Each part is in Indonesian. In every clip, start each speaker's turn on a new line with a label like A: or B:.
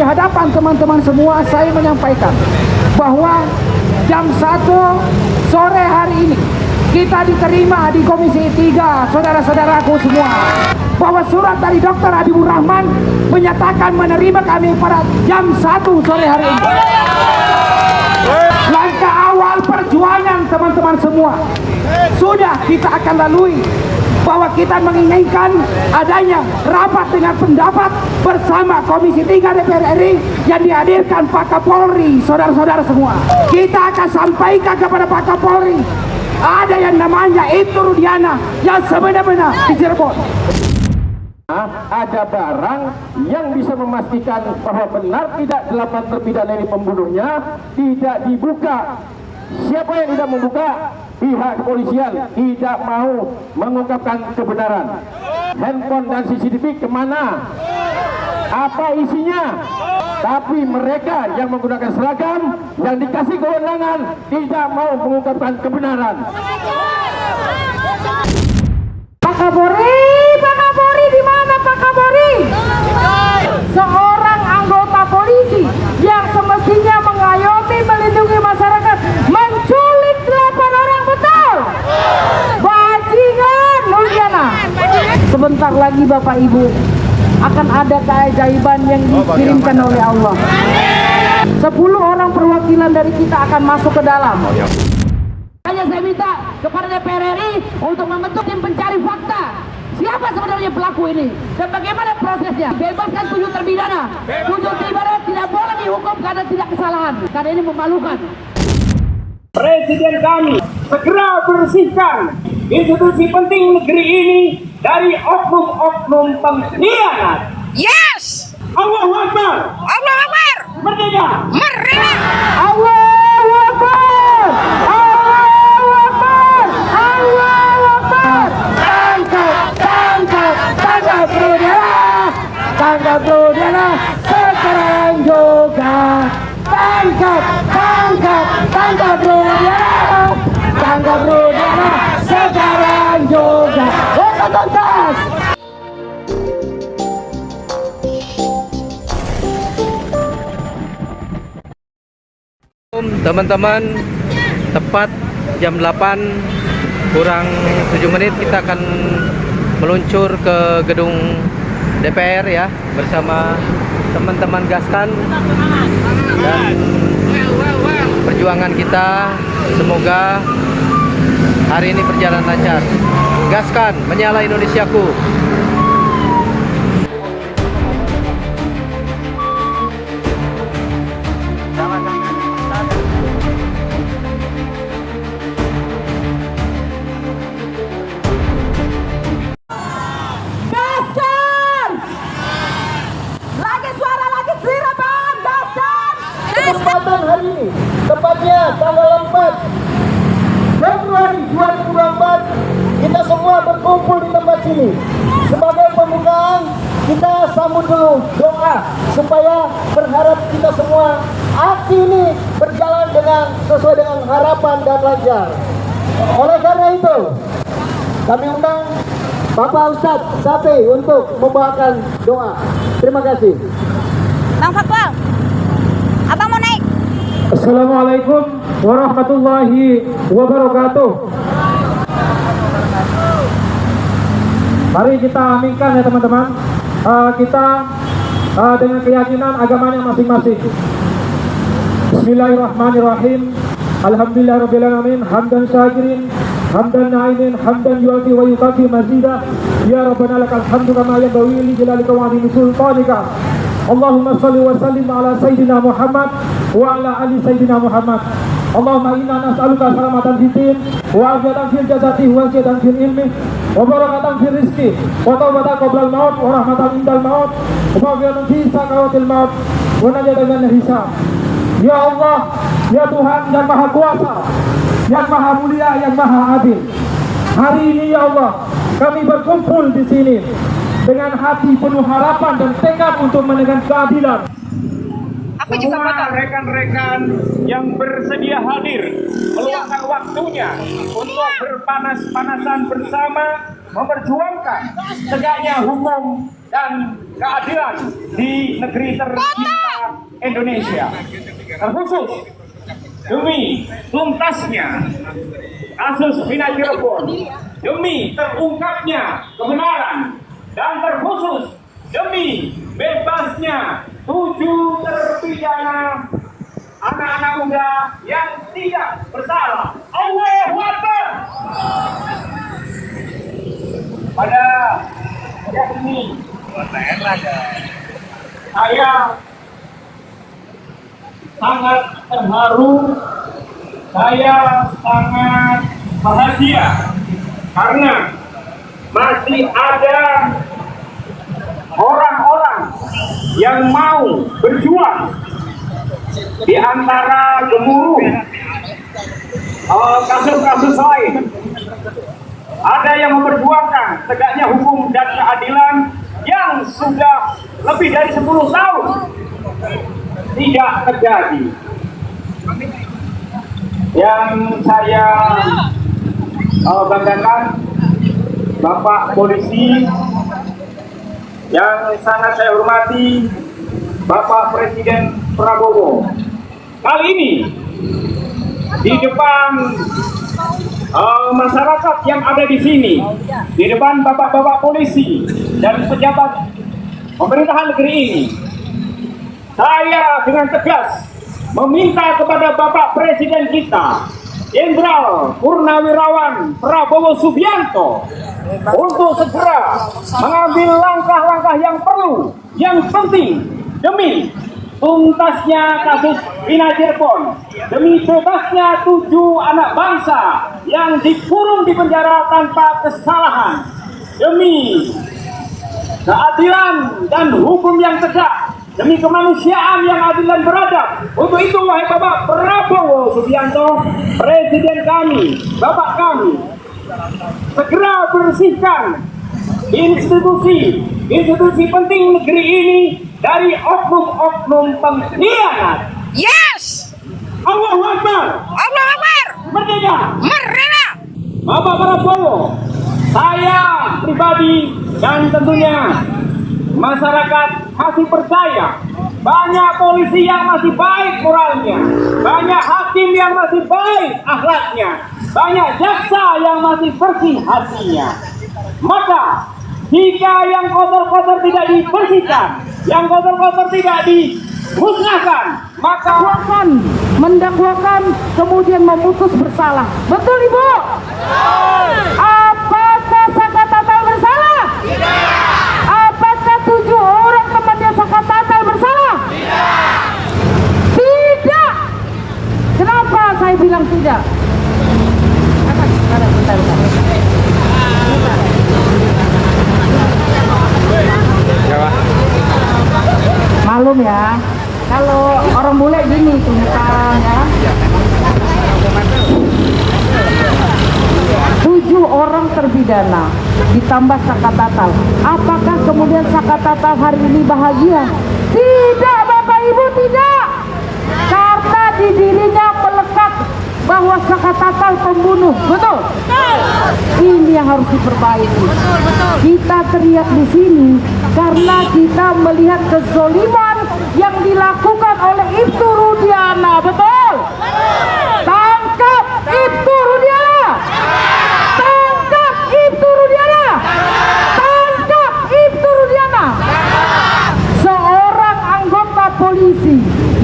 A: Di hadapan teman-teman semua saya menyampaikan bahwa jam 1 sore hari ini kita diterima di Komisi 3, saudara-saudaraku semua, bahwa surat dari Dr. Habibur Rahman menyatakan menerima kami pada jam 1 sore hari ini. Langkah awal perjuangan teman-teman semua sudah kita akan lalui, bahwa kita menginginkan adanya rapat dengan pendapat bersama Komisi 3 DPR RI yang dihadirkan Pak Kapolri, saudara-saudara semua. Kita akan sampaikan kepada Pak Kapolri, ada yang namanya itu Rudiana yang sebenarnya di Cirebon.
B: Ada barang yang bisa memastikan bahwa benar tidak 8 terpidana ini pembunuhnya, tidak dibuka. Siapa yang tidak membuka? Pihak kepolisian tidak mau mengungkapkan kebenaran. Handphone dan CCTV kemana? Apa isinya? Tapi mereka yang menggunakan seragam, yang dikasih kewenangan, tidak mau mengungkapkan kebenaran.
A: Pak Kapolri di mana Pak Kapolri? Seorang anggota polisi yang semestinya mengayomi, melindungi masyarakat, menculik 8 orang, betul? Bajingan, Nurjana. Sebentar lagi Bapak Ibu akan ada keajaiban yang dikirimkan oleh Allah. 10 orang perwakilan dari kita akan masuk ke dalam. Hanya saya minta kepada DPR RI untuk membentuk tim pencari fakta. Siapa sebenarnya pelaku ini dan bagaimana prosesnya? Bebaskan 7 terpidana. 7 terpidana tidak boleh dihukum karena tidak kesalahan, karena ini memalukan.
C: Presiden kami segera bersihkan institusi penting negeri ini dari oknum-oknum pengkhianat.
D: Yes!
C: Allahu Akbar!
D: Allah Akbar!
C: Merdeka!
D: Merdeka!
A: Allahu Akbar! Allahu Akbar! Allahu Akbar! Tangkap Rudiana! Tangkap Rudiana sekarang juga! Tangkap Rudiana! Tangkap Rudiana sekarang juga! Tuntas!
E: Teman-teman, tepat jam 8 kurang 7 menit kita akan meluncur ke gedung DPR ya, bersama teman-teman Gaskan dan perjuangan kita. Semoga hari ini berjalan lancar. Gaskan, menyala Indonesiaku.
B: Kesempatan hari ini, tepatnya tanggal 4 Februari 2024, kita semua berkumpul di tempat sini. Sebagai pembukaan, kita sambut dulu doa supaya berharap kita semua aksi ini berjalan sesuai dengan harapan dan lancar. Oleh karena itu, kami undang Bapak Ustadz Sapi untuk membawakan doa. Terima kasih.
D: Bang Fatwa, abang mau naik?
C: Assalamualaikum warahmatullahi wabarakatuh. Mari kita aminkan ya teman-teman. Kita dengan keyakinan agamanya masing-masing. Bismillahirrahmanirrahim. Alhamdulillahirabbil alamin, hamdan syakirin, hamdan na'imin, hamdan yu'ti wa yukafi mazidah. Ya Rabbana lakal hamdu kama yanbaghi li jalalika wa 'azimi sultanika. Allahumma salli wa sallim ala Sayyidina Muhammad wa ala ali Sayyidina Muhammad. Allahumma inna nas'aluka salamatan fitin wa afiatan fil jasadi wa ziyadatan fil ilmi wa barakatan fil rizqi wa tawbatan qabla al-maut wa rahmatan indal maut wa maghfiratan fi sakaratil maut wa najatan minal hisab. Ya Allah, ya Tuhan yang Maha Kuasa, yang Maha Mulia, yang Maha Adil. Hari ini ya Allah, kami berkumpul di sini dengan hati penuh harapan dan tekad untuk menegakkan keadilan.
D: Aku juga
C: Semua rekan-rekan yang bersedia hadir meluangkan waktunya untuk berpanas-panasan bersama memperjuangkan tegaknya hukum dan keadilan di negeri tercinta Indonesia. Terkhusus demi tuntasnya kasus Vina Cirebon, demi terungkapnya kebenaran, dan terkhusus demi bebasnya 7 terpidana anak-anak muda yang tidak bersalah. Allahu Akbar. Pada hari ini saya sangat terharu, saya sangat bahagia karena masih ada orang-orang yang mau berjuang di antara gemuruh kasus-kasus lain. Ada yang memperjuangkan tegaknya hukum dan keadilan yang sudah lebih dari 10 tahun tidak terjadi. Yang saya banggakan, Bapak Polisi yang sangat saya hormati, Bapak Presiden Prabowo, kali ini di depan masyarakat yang ada di sini, di depan bapak-bapak polisi dan pejabat pemerintahan negeri ini, saya dengan tegas meminta kepada Bapak Presiden kita, Jenderal Purnawirawan Prabowo Subianto, untuk segera mengambil langkah-langkah yang perlu, yang penting demi tuntasnya kasus Vina Cirebon, demi bebasnya 7 anak bangsa yang dikurung di penjara tanpa kesalahan, demi keadilan dan hukum yang tegak, demi kemanusiaan yang adil dan beradab. Untuk itu, wahai Bapak Prabowo Subianto, Presiden kami, Bapak kami, segera bersihkan institusi penting negeri ini dari oknum-oknum pengkhianat.
D: Yes!
C: Allahu Akbar.
D: Allah Akbar!
C: Merdeka.
D: Merdeka!
C: Bapak Prabowo, saya pribadi dan tentunya masyarakat masih percaya banyak polisi yang masih baik moralnya, banyak hakim yang masih baik akhlaknya, banyak jaksa yang masih bersih hatinya. Maka jika yang kotor-kotor tidak dibersihkan, yang kotor-kotor tidak dimusnahkan, maka
A: mendakwakan kemudian memutus bersalah. Betul Ibu? Apakah Saka Tatal bersalah? Tidak. Apakah 7 orang temannya Saka Tatal bersalah? Tidak. Tidak. Kenapa saya bilang tidak? Bentar. Malum ya, kalau orang bule gini tuntutan ya. 7 orang terpidana ditambah Saka Tatal. Apakah kemudian Saka Tatal hari ini bahagia? Tidak, Bapak Ibu, tidak. Karena di dirinya melekat bahwa Saka Tatal pembunuh. Betul? Ini yang harus diperbaiki. Kita teriak di sini karena kita melihat kezoliman yang dilakukan oleh Ibtu Rudiana. Betul? Tangkap Ibtu Rudiana. Tangkap Ibtu Rudiana. Tangkap Ibtu Rudiana. Seorang anggota polisi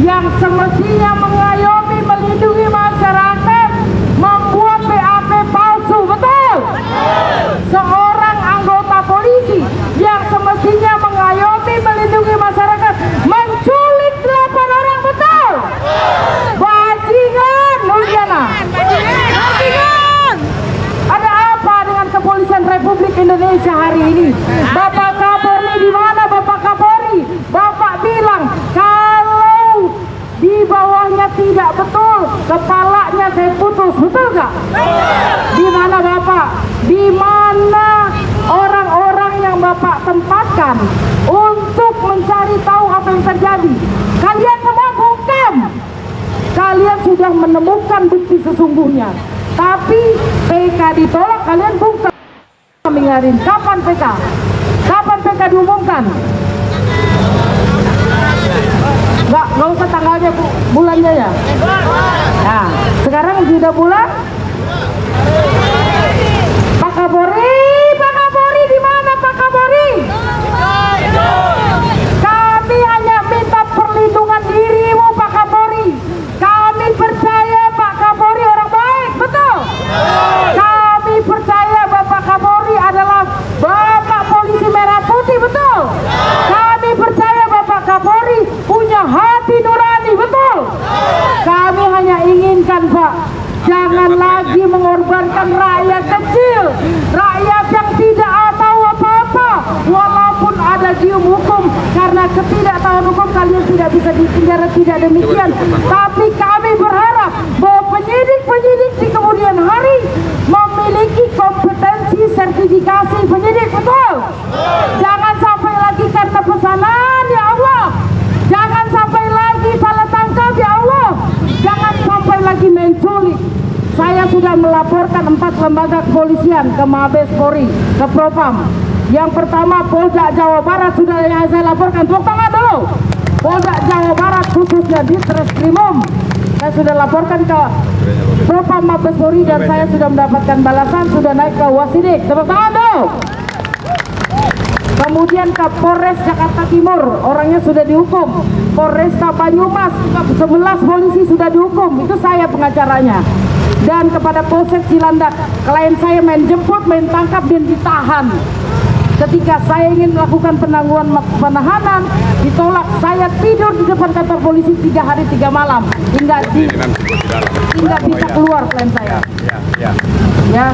A: yang semestinya mengayomi, melindungi masyarakat, membuat BAP palsu. Betul? Seorang anggota polisi yang semestinya mengayomi, melindungi masyarakat, menculik 8 orang. Betul? Bajingan Rudiana. Ada apa dengan kepolisian Republik Indonesia hari ini? Bapak Kapolri di mana, Bapak Kapolri? Bapak bilang kalau di bawahnya tidak betul, kepalanya saya putus. Betul nggak? Di mana Bapak? Di mana orang-orang yang Bapak tempatkan untuk mencari tahu apa yang terjadi? Kalian semua bungkam. Kalian sudah menemukan bukti sesungguhnya. Tapi PK ditolak, kalian bungkam. Kapan PK? Kapan PK diumumkan? Nggak usah tanggalnya, Bu, bulannya ya. Nah, sekarang sudah bulan. Pak Kapolri di mana Pak Kapolri? Kami hanya minta perlindungan dirimu Pak Kapolri. Kami percaya Pak Kapolri orang baik, betul? Kami percaya Bapak Kapolri adalah Bapak Polisi Merah Putih, betul? Kami percaya Bapak Kapolri punya hati nurani, betul? Kami hanya inginkan Pak, jangan lagi mengorbankan rakyat kecil, rakyat yang tidak tahu apa-apa, walaupun ada gium hukum. Karena ketidaktahuan hukum kalian tidak bisa dipenjara, tidak demikian. Tapi kami berharap bahwa penyidik-penyidik di kemudian hari memiliki kompetensi sertifikasi penyidik, betul? Jangan sampai lagi karena pesanan, ya Allah. Jangan sampai lagi salah tangkap, ya Allah. Jangan sampai lagi menculik. Saya sudah melaporkan 4 lembaga kepolisian ke Mabes Polri, ke Propam. Yang pertama Polda Jawa Barat sudah yang saya laporkan, tepuk tangan dulu. Polda Jawa Barat khususnya di Treskrimum, saya sudah laporkan ke Propam Mabes Polri dan saya sudah mendapatkan balasan, sudah naik ke Wasidik, tepuk tangan dulu. Kemudian ke Polres Jakarta Timur, orangnya sudah dihukum. Polresta Banyumas, 11 polisi sudah dihukum, itu saya pengacaranya. Dan kepada Polsek Cilandak, klien saya main jemput, main tangkap, dan ditahan. Ketika saya ingin melakukan penangguhan penahanan, ditolak. Saya tidur di depan kantor polisi 3 hari 3 malam hingga bisa keluar klien saya. Ya,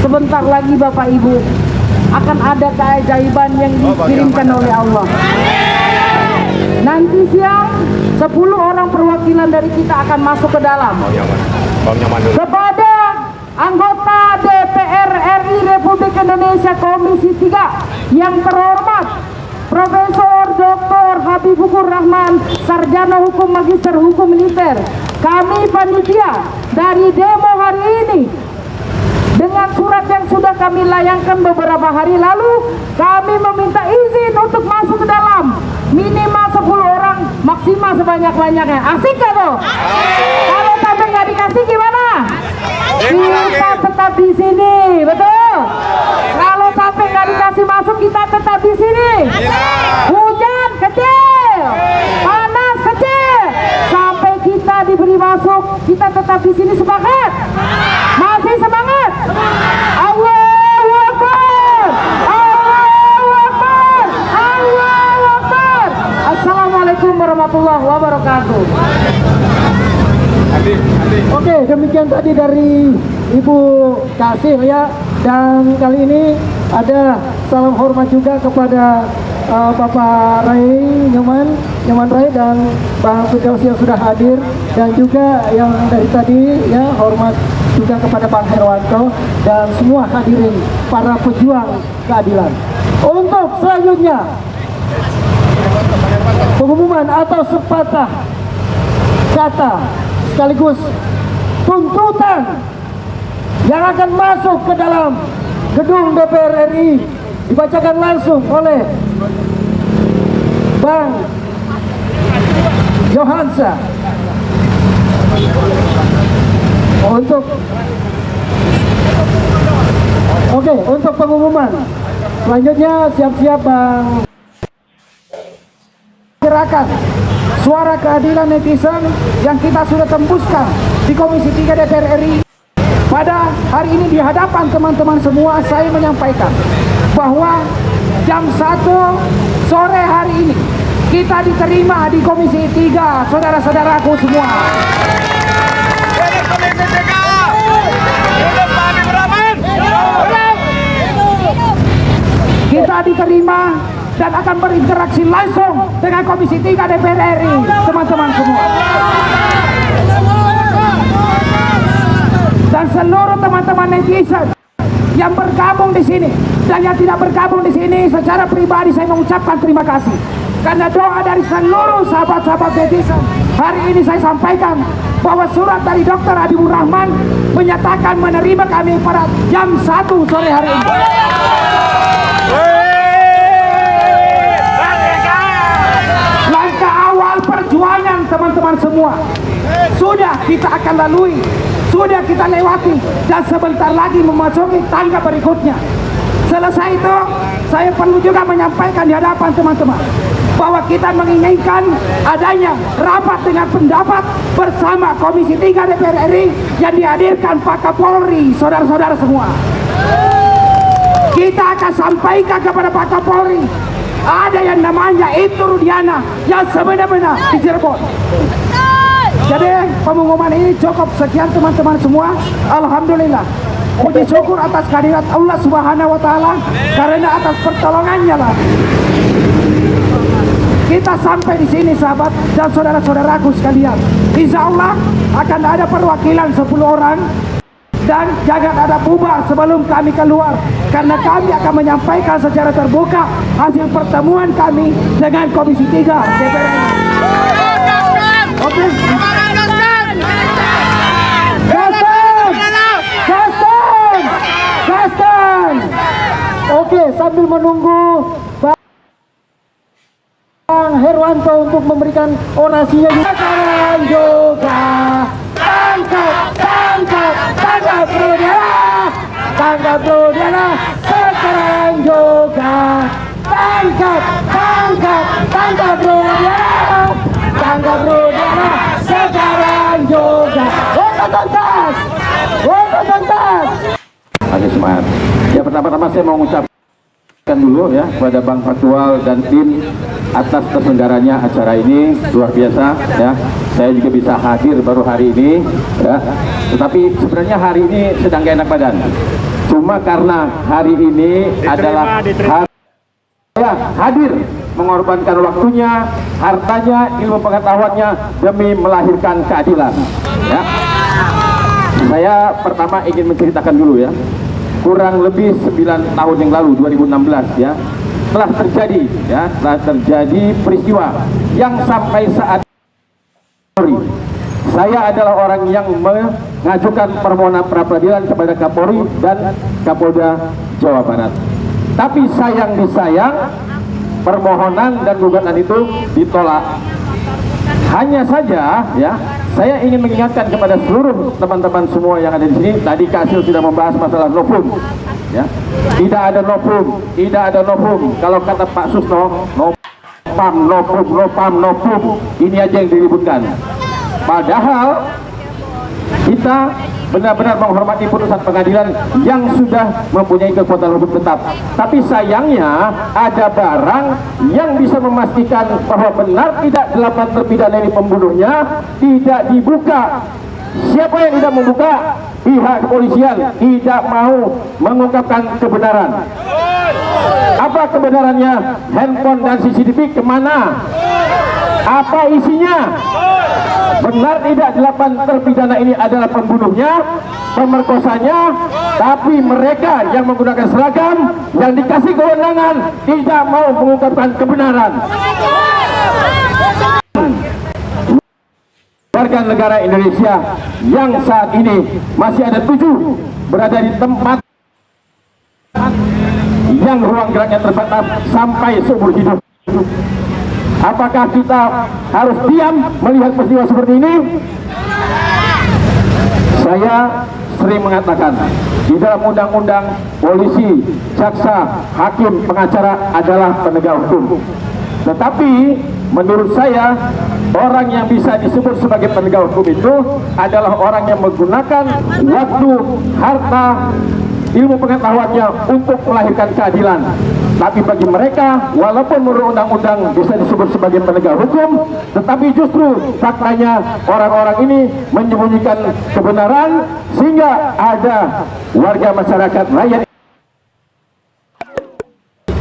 A: sebentar lagi Bapak Ibu akan ada keajaiban yang dikirimkan oleh Allah. Nanti siang 10 orang perwakilan dari kita akan masuk ke dalam. Kepada anggota DPR RI Republik Indonesia Komisi 3 yang terhormat Profesor Dr. Habibukur Rahman, Sarjana Hukum Magister Hukum Militer, kami panitia dari demo hari ini dengan surat yang sudah kami layangkan beberapa hari lalu, kami meminta izin untuk masuk ke dalam. Minimal 10 orang, maksimal sebanyak-banyaknya. Asik gak tuh? Kalau sampai nggak dikasih gimana? Kita tetap di sini, betul? Kalau sampai nggak dikasih masuk, kita tetap di sini. Hujan kecil, panas kecil, sampai kita diberi masuk, kita tetap di sini. Semangat? Masih semangat? Allahu Akbar! Allahu Akbar! Allahu Akbar! Assalamualaikum warahmatullahi wabarakatuh.
B: Oke, demikian tadi dari Ibu Kasih ya. Dan kali ini ada salam hormat juga kepada Bapak Ray Nyoman Ray dan Bang Firdaus yang sudah hadir, dan juga yang dari tadi ya, hormat juga kepada Bang Herwanto dan semua hadirin para pejuang keadilan. Untuk selanjutnya pengumuman atau sepatah kata sekaligus tuntutan yang akan masuk ke dalam gedung DPR RI dibacakan langsung oleh Bang Johansa. Untuk pengumuman selanjutnya, siap-siap Bang. Gerakan suara keadilan netizen yang kita sudah tembuskan di Komisi 3 DPR RI. Pada hari ini di hadapan teman-teman semua, saya menyampaikan bahwa jam 1 sore hari ini kita diterima di Komisi 3, saudara-saudaraku semua. Kita diterima dan akan berinteraksi langsung dengan Komisi 3 DPR RI, teman-teman semua. Dan seluruh teman-teman netizen yang bergabung di sini dan yang tidak bergabung di sini, secara pribadi saya mengucapkan terima kasih. Karena doa dari seluruh sahabat-sahabat netizen, hari ini saya sampaikan bahwa surat dari Dr. Habibur Rahman menyatakan menerima kami pada jam 1 sore hari ini.
A: perjuangan teman-teman semua sudah kita akan lalui, sudah kita lewati, dan sebentar lagi memasuki tangga berikutnya. Selesai itu, saya perlu juga menyampaikan di hadapan teman-teman bahwa kita menginginkan adanya rapat dengan pendapat bersama Komisi 3 DPR RI yang dihadirkan Pak Kapolri, saudara-saudara semua. Kita akan sampaikan kepada Pak Kapolri, ada yang namanya itu Rudiana yang sebenarnya di Cirebon. Jadi pengumuman ini cukup sekian teman-teman semua. Alhamdulillah, puji syukur atas kehadirat Allah Subhanahu wa taala, karena atas pertolongannya lah kita sampai di sini, sahabat dan saudara-saudaraku sekalian. Insya Allah akan ada perwakilan 10 orang dan jangan ada bubar sebelum kami keluar, karena kami akan menyampaikan secara terbuka hasil pertemuan kami dengan Komisi 3 DPR RI. Oke. Gaston. Oke, sambil menunggu Bang Herwanto untuk memberikan orasinya, sekarang juga tangkap Rudiana, sekarang juga tangkap Rudiana, sekarang juga. Untuk tuntas.
F: Masih semangat. Ya, pertama-tama saya mau mengucapkan dulu ya kepada Bang Faktual dan tim atas terselenggaranya acara ini, luar biasa ya. Saya juga bisa hadir baru hari ini ya. Tetapi sebenarnya hari ini sedang gak enak badan. Cuma karena hari ini adalah hari saya hadir mengorbankan waktunya, hartanya, ilmu pengetahuannya demi melahirkan keadilan ya. Saya pertama ingin menceritakan dulu ya, kurang lebih 9 tahun yang lalu, 2016 ya, telah terjadi peristiwa yang sampai saat ini saya adalah orang yang mengajukan permohonan pra-peradilan kepada Kapolri dan Kapolda Jawa Barat. Tapi sayang disayang, permohonan dan gugatan itu ditolak. Hanya saja ya, saya ingin mengingatkan kepada seluruh teman-teman semua yang ada di sini. Tadi Kasil sudah membahas masalah novum ya. Tidak ada novum. Kalau kata Pak Susno, novum, ini aja yang diributkan. Padahal kita benar-benar menghormati putusan pengadilan yang sudah mempunyai kekuatan hukum tetap. Tapi sayangnya ada barang yang bisa memastikan bahwa benar tidak 8 terpidana ini pembunuhnya tidak dibuka. Siapa yang tidak membuka? Pihak kepolisian tidak mau mengungkapkan kebenaran. Apa kebenarannya? Handphone dan CCTV kemana? Apa isinya? Benar tidak 8 terpidana ini adalah pembunuhnya, pemerkosanya, tapi mereka yang menggunakan seragam, yang dikasih kewenangan, tidak mau mengungkapkan kebenaran. Warga negara Indonesia yang saat ini masih ada 7 berada di tempat yang ruang geraknya terbatas sampai seumur hidup. Apakah kita harus diam melihat peristiwa seperti ini? Saya sering mengatakan di dalam undang-undang polisi, jaksa, hakim, pengacara adalah penegak hukum. Tetapi menurut saya orang yang bisa disebut sebagai penegak hukum itu adalah orang yang menggunakan waktu, harta, ilmu pengetahuannya untuk melahirkan keadilan. Tapi bagi mereka, walaupun menurut undang-undang bisa disebut sebagai penegak hukum, tetapi justru faktanya orang-orang ini menyembunyikan kebenaran sehingga ada warga masyarakat rakyat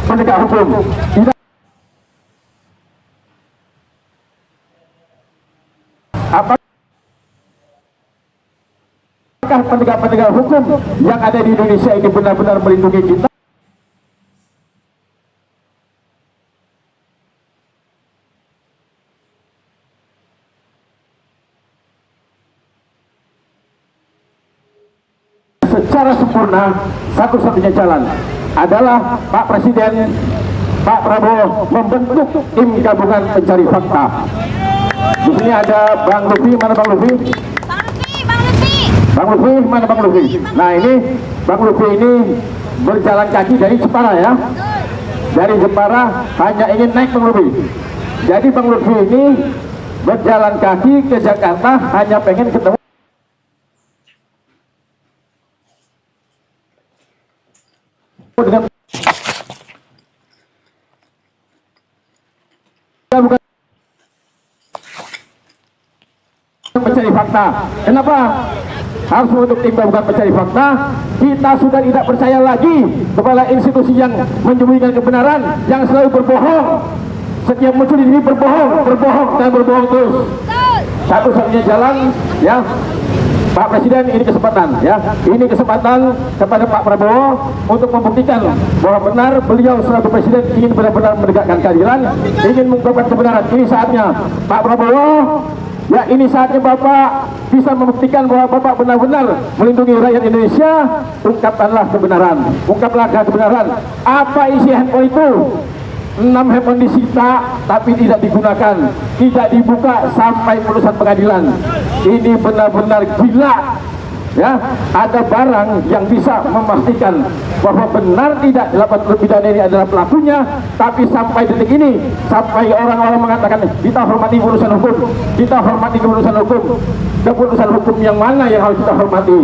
F: penegak hukum tidak apakah penegak-penegak hukum yang ada di Indonesia ini benar-benar melindungi kita? Secara sempurna, satu-satunya jalan adalah Pak Presiden, Pak Prabowo membentuk tim gabungan pencari fakta. Di sini ada Bang Lufi, mana Bang Lufi?
D: Bang Lutfi, Bang Lutfi.
F: Bang Lufi, mana Bang Lufi? Nah ini Bang Lufi ini berjalan kaki dari Jepara ya. Dari Jepara hanya ingin naik Bang Lufi. Jadi Bang Lufi ini berjalan kaki ke Jakarta hanya pengen ketemu dengan bukan mencari fakta. Kenapa? Harus untuk tim bukan mencari fakta. Kita sudah tidak percaya lagi kepada institusi yang menyembunyikan kebenaran, yang selalu berbohong. Setiap muncul di sini berbohong dan berbohong terus. Satu-satunya jalan ya Pak Presiden, ini kesempatan ya. Ini kesempatan kepada Pak Prabowo untuk membuktikan bahwa benar beliau selaku Presiden ingin benar-benar menegakkan keadilan, ingin mengungkapkan kebenaran. Ini saatnya Pak Prabowo. Ya, ini saatnya Bapak bisa membuktikan bahwa Bapak benar-benar melindungi rakyat Indonesia. Ungkapkanlah kebenaran, ungkaplah kebenaran. Apa isi handphone itu? 6 handphone disita tapi tidak digunakan, tidak dibuka sampai putusan pengadilan. Ini benar-benar gila. Ya, ada barang yang bisa memastikan bahwa benar tidak 8 terpidana ini adalah pelakunya, tapi sampai detik ini, sampai orang-orang mengatakan kita hormati keputusan hukum, kita hormati keputusan hukum. Keputusan hukum yang mana yang harus kita hormati?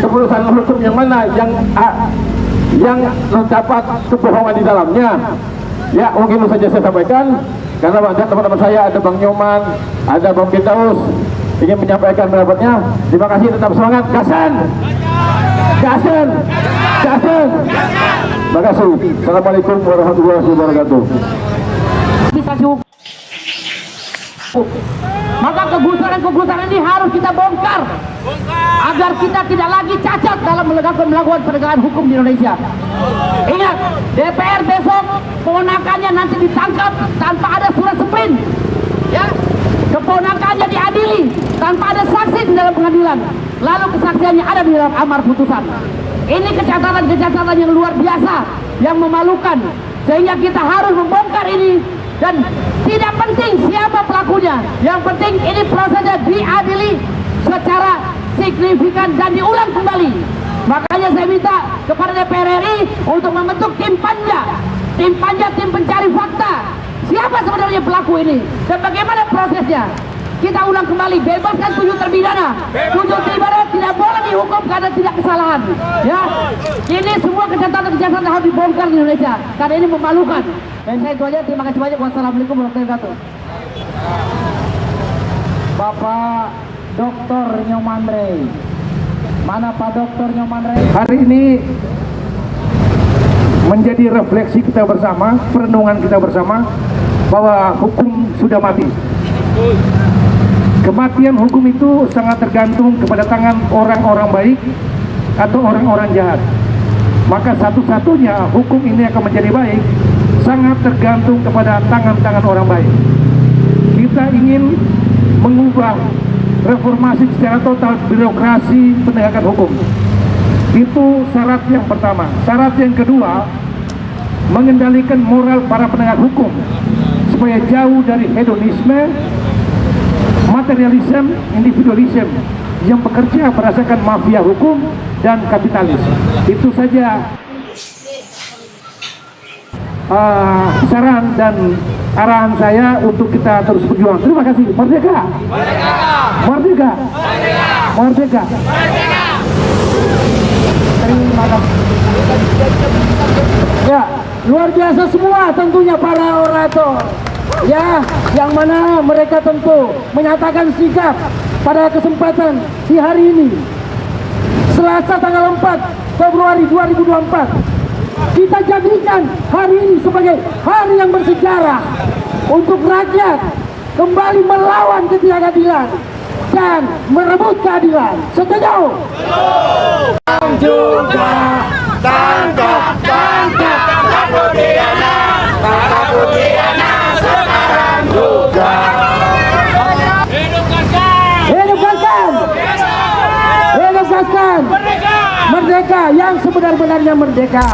F: Keputusan hukum yang mana yang terdapat kebohongan di dalamnya? Ya, mungkin itu saja saya sampaikan, karena banyak teman-teman saya, ada Bang Nyoman, ada Bang Firdaus ingin menyampaikan pendapatnya. Terima kasih, tetap semangat, gasan, gasan, gasan. Terima kasih. Assalamualaikum warahmatullahi wabarakatuh.
A: Bisa dihukum. Maka kegusaran ini harus kita bongkar agar kita tidak lagi cacat dalam melakukan penegakan hukum di Indonesia. Ingat, DPR besok keponakannya nanti ditangkap tanpa ada surat sprint, ya. Keponakannya diadili tanpa ada saksi di dalam pengadilan, lalu kesaksiannya ada di dalam amar putusan. Ini kecacatan yang luar biasa, yang memalukan, sehingga kita harus membongkar ini. Dan tidak penting siapa pelakunya, yang penting ini prosesnya diadili secara signifikan dan diulang kembali. Makanya saya minta kepada DPR RI untuk membentuk tim panja, tim pencari fakta. Siapa sebenarnya pelaku ini dan bagaimana prosesnya? Kita ulang kembali, bebaskan 7 terpidana. 7 terpidana tidak boleh dihukum karena tidak kesalahan. Ya, ini semua kejahatan harus dibongkar di Indonesia karena ini memalukan. Dan saya itu aja, terima kasih banyak. Wassalamualaikum warahmatullahi wabarakatuh. Bapak Dr. Nyoman Rey, mana Pak Dr. Nyoman Rey?
C: Hari ini menjadi refleksi kita bersama, perenungan kita bersama, bahwa hukum sudah mati. Kematian hukum itu sangat tergantung kepada tangan orang-orang baik atau orang-orang jahat. Maka satu-satunya hukum ini akan menjadi baik sangat tergantung kepada tangan-tangan orang baik. Kita ingin mengubah reformasi secara total birokrasi penegakan hukum. Itu syarat yang pertama. Syarat yang kedua, mengendalikan moral para penegak hukum supaya jauh dari hedonisme, materialisme, individualisme yang bekerja berdasarkan mafia hukum dan kapitalis. Itu saja saran dan arahan saya untuk kita terus berjuang. Terima kasih. Merdeka! Merdeka! Merdeka! Merdeka! Terima kasih.
A: Ya, luar biasa semua tentunya para orator. Ya, yang mana mereka tentu menyatakan sikap pada kesempatan di hari ini, Selasa tanggal 4 Februari 2024. Kita jadikan hari ini sebagai hari yang bersejarah untuk rakyat kembali melawan ketidakadilan dan merebut keadilan. Setuju?
B: Juga tangkap Putihana sekarang juga.
A: Hidupkan! Hidupkan! Merdeka yang sebenar-benarnya merdeka.